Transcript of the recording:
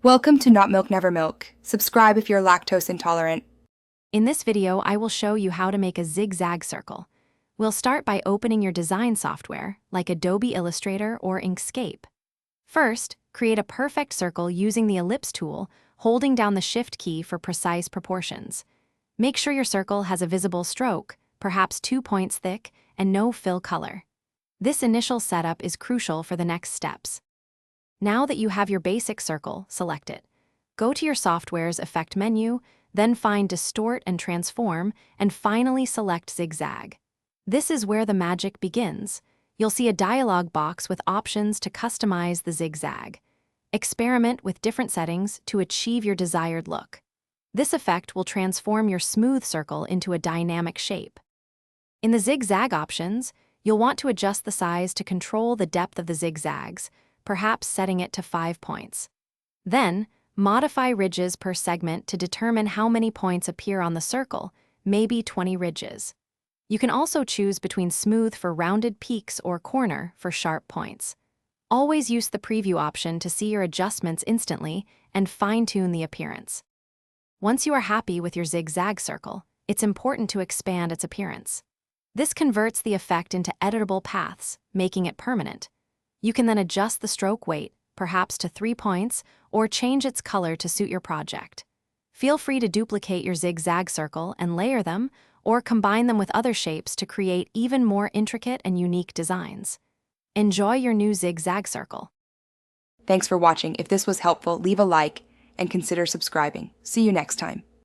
Welcome to Not Milk Never Milk. Subscribe if you're lactose intolerant. In this video, I will show you how to make a zigzag circle. We'll start by opening your design software, like Adobe Illustrator or Inkscape. First, create a perfect circle using the ellipse tool, holding down the Shift key for precise proportions. Make sure your circle has a visible stroke, perhaps 2 points thick, and no fill color. This initial setup is crucial for the next steps. Now that you have your basic circle, select it. Go to your software's Effect menu, then find Distort and Transform, and finally select Zigzag. This is where the magic begins. You'll see a dialog box with options to customize the zigzag. Experiment with different settings to achieve your desired look. This effect will transform your smooth circle into a dynamic shape. In the zigzag options, you'll want to adjust the size to control the depth of the zigzags, perhaps setting it to 5 points. Then, modify ridges per segment to determine how many points appear on the circle, maybe 20 ridges. You can also choose between smooth for rounded peaks or corner for sharp points. Always use the preview option to see your adjustments instantly and fine-tune the appearance. Once you are happy with your zigzag circle, it's important to expand its appearance. This converts the effect into editable paths, making it permanent. You can then adjust the stroke weight, perhaps to 3 points, or change its color to suit your project. Feel free to duplicate your zigzag circle and layer them, or combine them with other shapes to create even more intricate and unique designs. Enjoy your new zigzag circle. Thanks for watching. If this was helpful, leave a like and consider subscribing. See you next time.